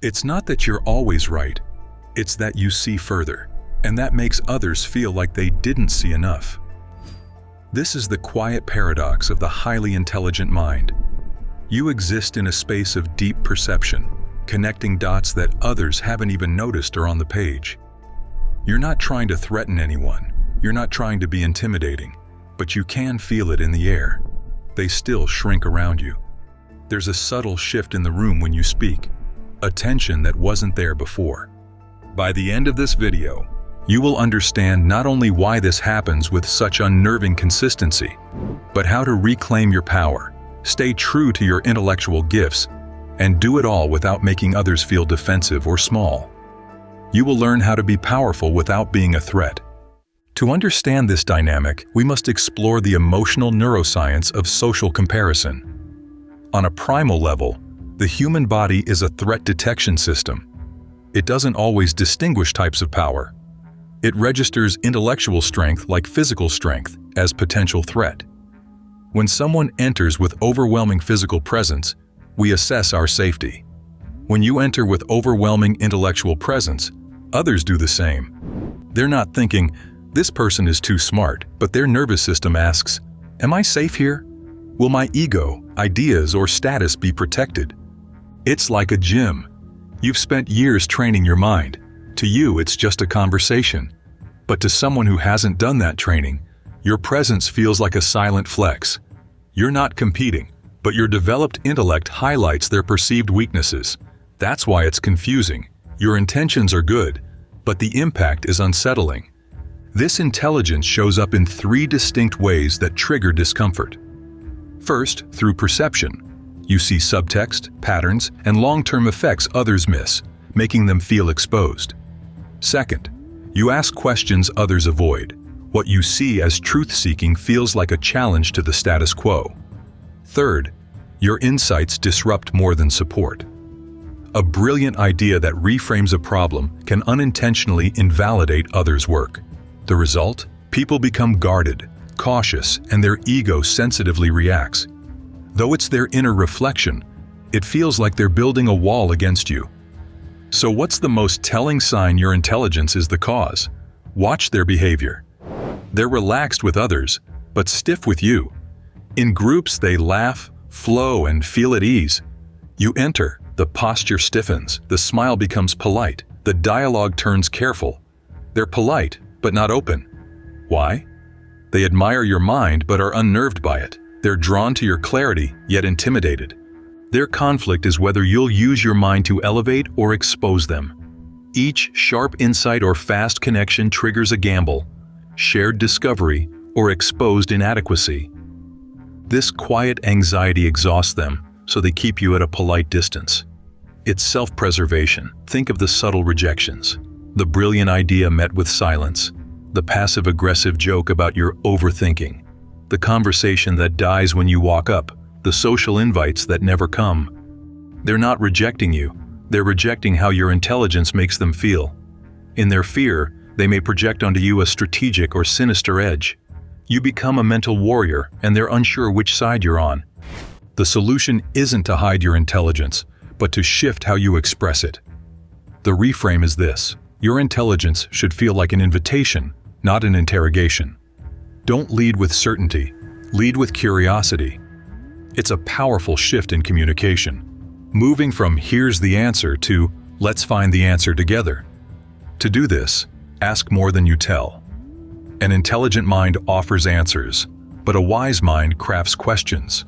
It's not that you're always right, it's that you see further, and that makes others feel like they didn't see enough. This is the quiet paradox of the highly intelligent mind. You exist in a space of deep perception, connecting dots that others haven't even noticed are on the page. You're not trying to threaten anyone, you're not trying to be intimidating, but you can feel it in the air. They still shrink around you. There's a subtle shift in the room when you speak, a tension that wasn't there before. By the end of this video, you will understand not only why this happens with such unnerving consistency, but how to reclaim your power, stay true to your intellectual gifts, and do it all without making others feel defensive or small. You will learn how to be powerful without being a threat. To understand this dynamic, we must explore the emotional neuroscience of social comparison. On a primal level, the human body is a threat detection system. It doesn't always distinguish types of power. It registers intellectual strength like physical strength as potential threat. When someone enters with overwhelming physical presence, we assess our safety. When you enter with overwhelming intellectual presence, others do the same. They're not thinking, "This person is too smart," but their nervous system asks, "Am I safe here? Will my ego, ideas, or status be protected?" It's like a gym. You've spent years training your mind. To you, it's just a conversation. But to someone who hasn't done that training, your presence feels like a silent flex. You're not competing, but your developed intellect highlights their perceived weaknesses. That's why it's confusing. Your intentions are good, but the impact is unsettling. This intelligence shows up in 3 distinct ways that trigger discomfort. First, through perception. You see subtext, patterns, and long-term effects others miss, making them feel exposed. Second, you ask questions others avoid. What you see as truth-seeking feels like a challenge to the status quo. Third, your insights disrupt more than support. A brilliant idea that reframes a problem can unintentionally invalidate others' work. The result? People become guarded, cautious, and their ego sensitively reacts. Though it's their inner reflection, it feels like they're building a wall against you. So what's the most telling sign your intelligence is the cause? Watch their behavior. They're relaxed with others, but stiff with you. In groups, they laugh, flow, and feel at ease. You enter, the posture stiffens, the smile becomes polite, the dialogue turns careful. They're polite, but not open. Why? They admire your mind, but are unnerved by it. They're drawn to your clarity, yet intimidated. Their conflict is whether you'll use your mind to elevate or expose them. Each sharp insight or fast connection triggers a gamble, shared discovery, or exposed inadequacy. This quiet anxiety exhausts them, so they keep you at a polite distance. It's self-preservation. Think of the subtle rejections, the brilliant idea met with silence, the passive-aggressive joke about your overthinking, the conversation that dies when you walk up, the social invites that never come. They're not rejecting you, they're rejecting how your intelligence makes them feel. In their fear, they may project onto you a strategic or sinister edge. You become a mental warrior, and they're unsure which side you're on. The solution isn't to hide your intelligence, but to shift how you express it. The reframe is this: your intelligence should feel like an invitation, not an interrogation. Don't lead with certainty, lead with curiosity. It's a powerful shift in communication, moving from "here's the answer" to "let's find the answer together." To do this, ask more than you tell. An intelligent mind offers answers, but a wise mind crafts questions.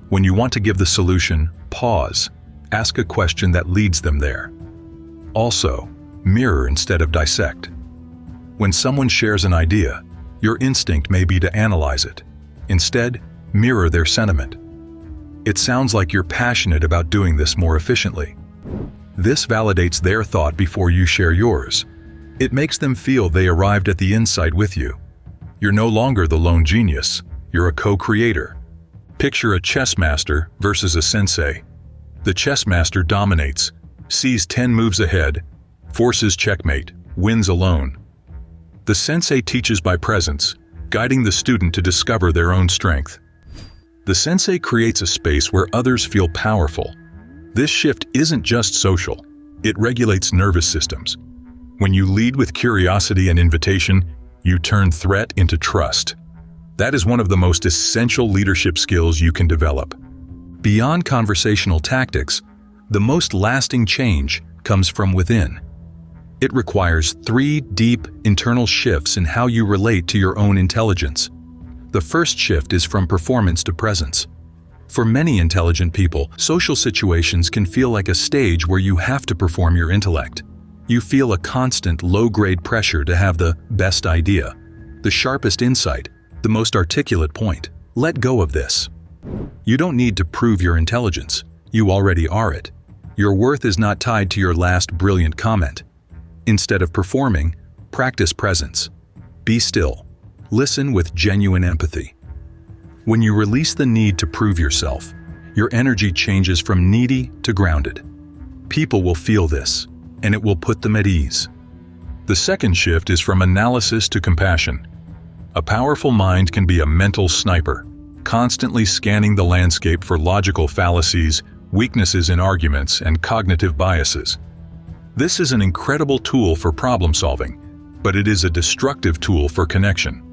When you want to give the solution, pause. Ask a question that leads them there. Also, mirror instead of dissect. When someone shares an idea, your instinct may be to analyze it. Instead, mirror their sentiment. It sounds like you're passionate about doing this more efficiently. This validates their thought before you share yours. It makes them feel they arrived at the insight with you. You're no longer the lone genius, you're a co-creator. Picture a chess master versus a sensei. The chess master dominates, sees 10 moves ahead, forces checkmate, wins alone. The sensei teaches by presence, guiding the student to discover their own strength. The sensei creates a space where others feel powerful. This shift isn't just social, It regulates nervous systems. When you lead with curiosity and invitation, you turn threat into trust. That is one of the most essential leadership skills you can develop. Beyond conversational tactics, the most lasting change comes from within. It requires 3 deep internal shifts in how you relate to your own intelligence. The first shift is from performance to presence. For many intelligent people, social situations can feel like a stage where you have to perform your intellect. You feel a constant low-grade pressure to have the best idea, the sharpest insight, the most articulate point. Let go of this. You don't need to prove your intelligence. You already are it. Your worth is not tied to your last brilliant comment. Instead of performing, practice presence. Be still. Listen with genuine empathy. When you release the need to prove yourself, your energy changes from needy to grounded. People will feel this, and it will put them at ease. The second shift is from analysis to compassion. A powerful mind can be a mental sniper, constantly scanning the landscape for logical fallacies, weaknesses in arguments, and cognitive biases. This is an incredible tool for problem solving, but it is a destructive tool for connection.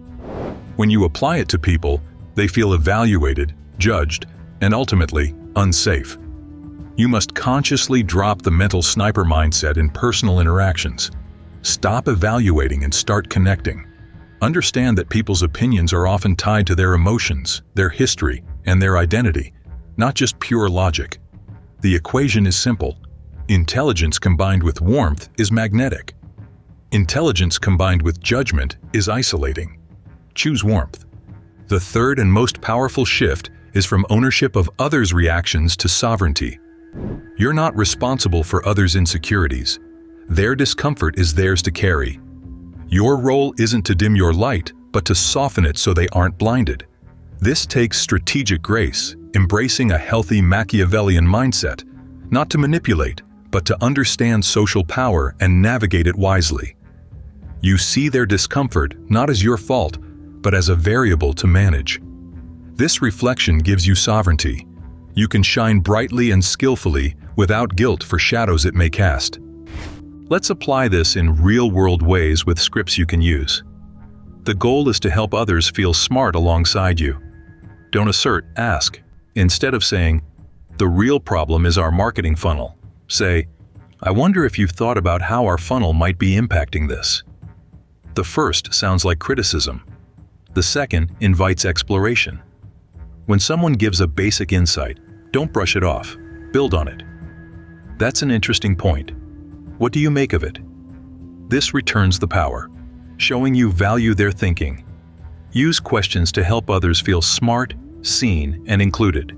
When you apply it to people, they feel evaluated, judged, and ultimately unsafe. You must consciously drop the mental sniper mindset in personal interactions. Stop evaluating and start connecting. Understand that people's opinions are often tied to their emotions, their history, and their identity, not just pure logic. The equation is simple. Intelligence combined with warmth is magnetic. Intelligence combined with judgment is isolating. Choose warmth. The third and most powerful shift is from ownership of others' reactions to sovereignty. You're not responsible for others' insecurities. Their discomfort is theirs to carry. Your role isn't to dim your light, but to soften it so they aren't blinded. This takes strategic grace, embracing a healthy Machiavellian mindset, not to manipulate, but to understand social power and navigate it wisely. You see their discomfort not as your fault, but as a variable to manage. This reflection gives you sovereignty. You can shine brightly and skillfully without guilt for shadows it may cast. Let's apply this in real-world ways with scripts you can use. The goal is to help others feel smart alongside you. Don't assert, ask. Instead of saying, "The real problem is our marketing funnel," say, "I wonder if you've thought about how our funnel might be impacting this." The first sounds like criticism. The second invites exploration. When someone gives a basic insight, don't brush it off. Build on it. "That's an interesting point. What do you make of it?" This returns the power, showing you value their thinking. Use questions to help others feel smart, seen, and included.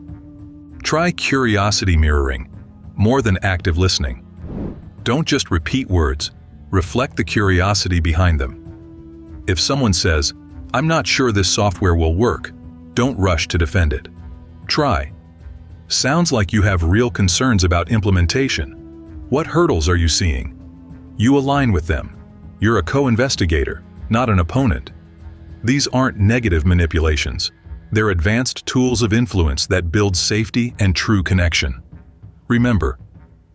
Try curiosity mirroring, more than active listening. Don't just repeat words, reflect the curiosity behind them. If someone says, "I'm not sure this software will work," don't rush to defend it. Try. "Sounds like you have real concerns about implementation. What hurdles are you seeing?" You align with them. You're a co-investigator, not an opponent. These aren't negative manipulations. They're advanced tools of influence that build safety and true connection. Remember,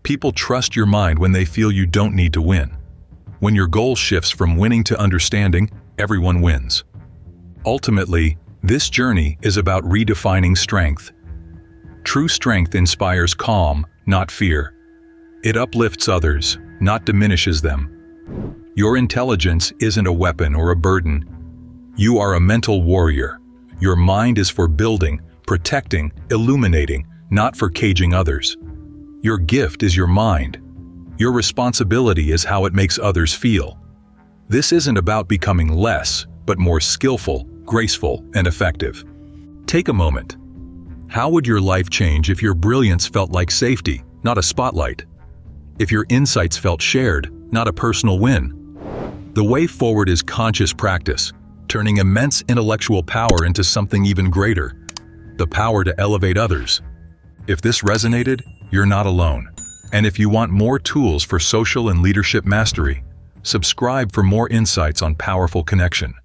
people trust your mind when they feel you don't need to win. When your goal shifts from winning to understanding, everyone wins. Ultimately, this journey is about redefining strength. True strength inspires calm, not fear. It uplifts others, not diminishes them. Your intelligence isn't a weapon or a burden. You are a mental warrior. Your mind is for building, protecting, illuminating, not for caging others. Your gift is your mind. Your responsibility is how it makes others feel. This isn't about becoming less, but more skillful, graceful, and effective. Take a moment. How would your life change if your brilliance felt like safety, not a spotlight? If your insights felt shared, not a personal win? The way forward is conscious practice, turning immense intellectual power into something even greater, the power to elevate others. If this resonated, you're not alone. And if you want more tools for social and leadership mastery, subscribe for more insights on powerful connection.